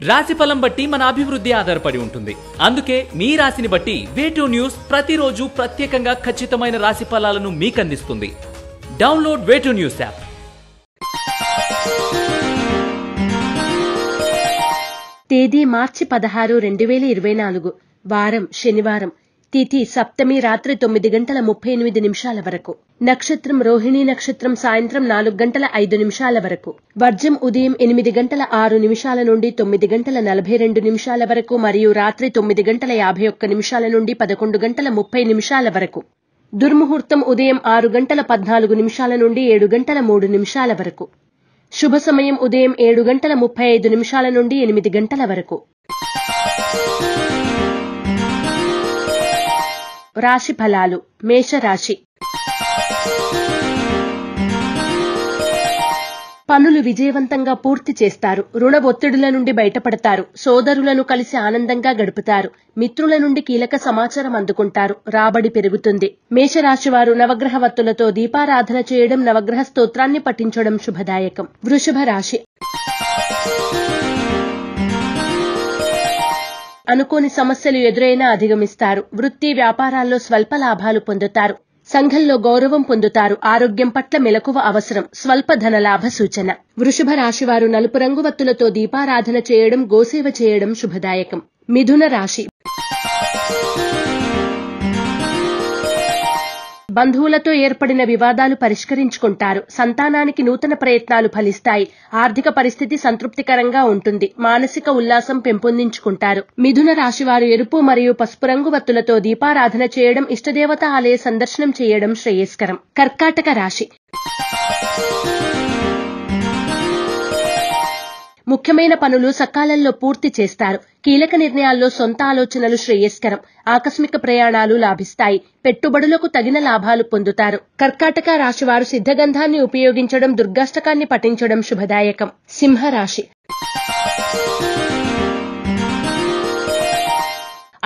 రాశిఫలం బట్టి మన అభివృద్ధి ఆధారపడి ఉంటుంది. అందుకే మీ రాశిని బట్టి వే2 న్యూస్ ప్రతిరోజు ప్రత్యేకంగా ఖచ్చితమైన రాశి ఫలాలను మీకు అందిస్తుంది. Download way two news app. తేదీ మార్చి 16, 2024. వారం శనివారం. తిథి సప్తమి రాత్రి 9:38 వరకు. నక్షత్రం రోహిణీ నక్షత్రం సాయంత్రం 4:05 వరకు. వర్జం ఉదయం 8:06 నుండి 9:42 వరకు మరియు రాత్రి 9:51 నుండి 11:30 వరకు. దుర్ముహూర్తం ఉదయం 6:14 నుండి 7:03 వరకు. శుభ సమయం ఉదయం 7:35 నుండి 8 గంటల వరకు. రాశి ఫలాలు. మేషరాశి. పనులు విజయవంతంగా పూర్తి చేస్తారు. రుణ ఒత్తిడుల నుండి బయటపడతారు. సోదరులను కలిసి ఆనందంగా గడుపుతారు. మిత్రుల నుండి కీలక సమాచారం అందుకుంటారు. రాబడి పెరుగుతుంది. మేషరాశి వారు నవగ్రహ వత్తులతో దీపారాధన చేయడం, నవగ్రహ స్తోత్రాన్ని పఠించడం శుభదాయకం. వృషభ రాశి. అనుకోని సమస్యలు ఎదురైనా అధిగమిస్తారు. వృత్తి వ్యాపారాల్లో స్వల్ప లాభాలు పొందుతారు. సంఘంలో గౌరవం పొందుతారు. ఆరోగ్యం పట్ల మెలకువ అవసరం. స్వల్ప ధనలాభ సూచన. వృషభ రాశివారు నలుపు రంగు వత్తులతో దీపారాధన చేయడం, గోసేవ చేయడం శుభదాయకం. మిథున రాశి. బంధువులతో ఏర్పడిన వివాదాలు పరిష్కరించుకుంటారు. సంతానానికి నూతన ప్రయత్నాలు ఫలిస్తాయి. ఆర్థిక పరిస్థితి సంతృప్తికరంగా ఉంటుంది. మానసిక ఉల్లాసం పెంపొందించుకుంటారు. మిథున రాశివారు ఎరుపు మరియు పసుపు రంగు వత్తులతో దీపారాధన చేయడం, ఇష్టదేవత ఆలయ సందర్శనం చేయడం శ్రేయస్కరం. కర్కాటక రాశి. ముఖ్యమైన పనులు సకాలంలో పూర్తి చేస్తారు. కీలక నిర్ణయాల్లో సొంత ఆలోచనలు శ్రేయస్కరం. ఆకస్మిక ప్రయాణాలు లాభిస్తాయి. పెట్టుబడులకు తగిన లాభాలు పొందుతారు. కర్కాటక రాశివారు సిద్ధగంధాన్ని ఉపయోగించడం, దుర్గాష్టకాన్ని పఠించడం శుభదాయకం. సింహరాశి.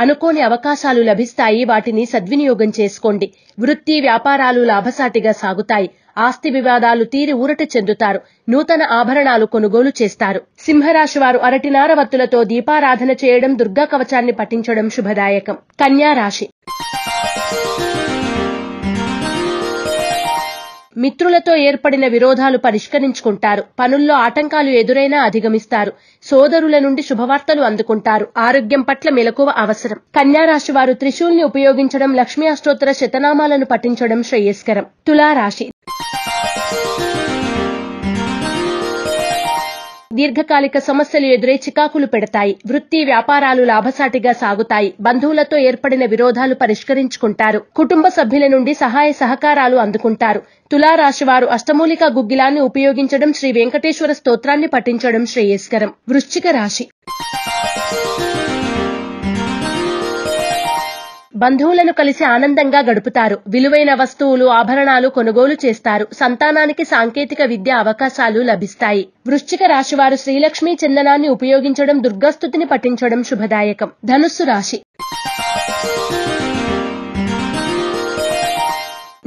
అనుకోని అవకాశాలు లభిస్తాయి. వాటిని సద్వినియోగం చేసుకోండి. వృత్తి వ్యాపారాలు లాభసాటిగా సాగుతాయి. ఆస్తి వివాదాలు తీరి ఊరట చెందుతారు. నూతన ఆభరణాలు కొనుగోలు చేస్తారు. సింహరాశి వారు అరటినార వత్తులతో దీపారాధన చేయడం, దుర్గా కవచాన్ని పఠించడం శుభదాయకం. కన్యా రాశి. మిత్రులతో ఏర్పడిన విరోధాలు పరిష్కరించుకుంటారు. పనుల్లో ఆటంకాలు ఎదురైనా అధిగమిస్తారు. సోదరుల నుండి శుభవార్తలు అందుకుంటారు. ఆరోగ్యం పట్ల మెలకువ అవసరం. కన్యా రాశి వారు త్రిశూల్ని ఉపయోగించడం, లక్ష్మీ అష్టోత్తర శతనామాలను పఠించడం శ్రేయస్కరం. తులారాశి. దీర్ఘకాలిక సమస్యలు ఎదురై చికాకులు పెడతాయి. వృత్తి వ్యాపారాలు లాభసాటిగా సాగుతాయి. బంధువులతో ఏర్పడిన విరోధాలు పరిష్కరించుకుంటారు. కుటుంబ సభ్యుల నుండి సహాయ సహకారాలు అందుకుంటారు. తులారాశి వారు అష్టమూలికా గుగ్గిలాన్ని ఉపయోగించడం, శ్రీ వెంకటేశ్వర స్తోత్రాన్ని పఠించడం శ్రేయస్కరం. వృశ్చిక రాశి. బంధువులను కలిసి ఆనందంగా గడుపుతారు. విలువైన వస్తువులు, ఆభరణాలు కొనుగోలు చేస్తారు. సంతానానికి సాంకేతిక విద్య అవకాశాలు లభిస్తాయి. వృశ్చిక రాశివారు శ్రీలక్ష్మీ చందనాన్ని ఉపయోగించడం, దుర్గాస్తుతిని పఠించడం శుభదాయకం. ధనుస్సు రాశి.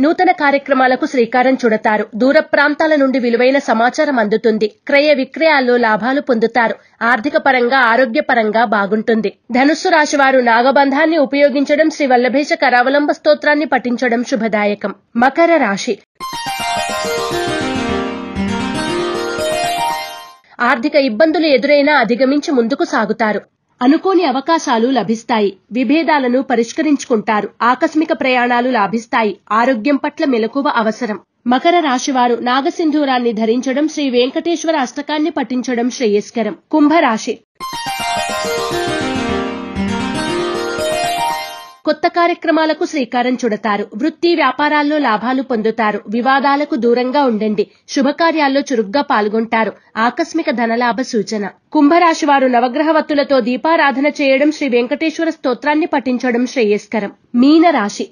నూతన కార్యక్రమాలకు శ్రీకారం చుడతారు. దూర ప్రాంతాల నుండి విలువైన సమాచారం అందుతుంది. క్రయ విక్రయాల్లో లాభాలు పొందుతారు. ఆర్థిక పరంగా, ఆరోగ్యపరంగా బాగుంటుంది. ధనుస్సు రాశి వారు నాగబంధాన్ని ఉపయోగించడం, శ్రీ వల్లభేశ కరావలంబ స్తోత్రాన్ని పఠించడం శుభదాయకం. మకర రాశి. ఆర్థిక ఇబ్బందులు ఎదురైనా అధిగమించి ముందుకు సాగుతారు. అనుకోని అవకాశాలు లభిస్తాయి. విభేదాలను పరిష్కరించుకుంటారు. ఆకస్మిక ప్రయాణాలు లాభిస్తాయి. ఆరోగ్యం పట్ల మెలకువ అవసరం. మకర రాశివారు నాగసింధూరాన్ని ధరించడం, శ్రీ వెంకటేశ్వర అష్టకాన్ని పఠించడం శ్రేయస్కరం. కుంభరాశి. కొత్త కార్యక్రమాలకు శ్రీకారం చుడతారు. వృత్తి వ్యాపారాల్లో లాభాలు పొందుతారు. వివాదాలకు దూరంగా ఉండండి. శుభకార్యాల్లో చురుగ్గా పాల్గొంటారు. ఆకస్మిక ధనలాభ సూచన. కుంభరాశి వారు నవగ్రహ వత్తులతో దీపారాధన చేయడం, శ్రీ వెంకటేశ్వర స్తోత్రాన్ని పఠించడం శ్రేయస్కరం. మీన రాశి.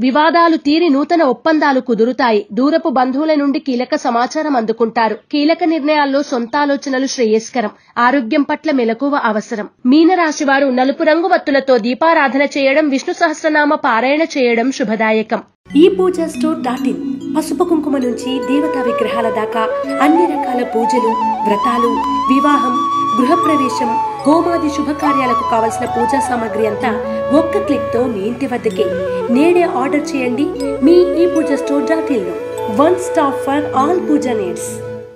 వివాదాలు తీరి నూతన ఒప్పందాలు కుదురుతాయి. దూరపు బంధువుల నుండి కీలక సమాచారం అందుకుంటారు. కీలక నిర్ణయాల్లో సొంత ఆలోచనలు శ్రేయస్కరం. ఆరోగ్యం పట్ల మెలకువ అవసరం. మీనరాశి వారు నలుపు రంగు వత్తులతో దీపారాధన చేయడం, విష్ణు సహస్రనామ పారాయణ చేయడం శుభదాయకం. ePoojaStore.in పసుపు కుంకుమ నుంచి దేవతా విగ్రహాల దాకా అన్ని రకాల పూజలు, వ్రతాలు, వివాహం, గృహప్రవేశం, హోమాది శుభకార్యాలకు కావలసిన పూజా సామాగ్రి అంతా ఒక్క క్లిక్ తో మీ ఇంటి వద్దకే. నేడే ఆర్డర్ చేయండి మీ ఈ పూజా స్టోర్.in లో. One stop for all puja needs.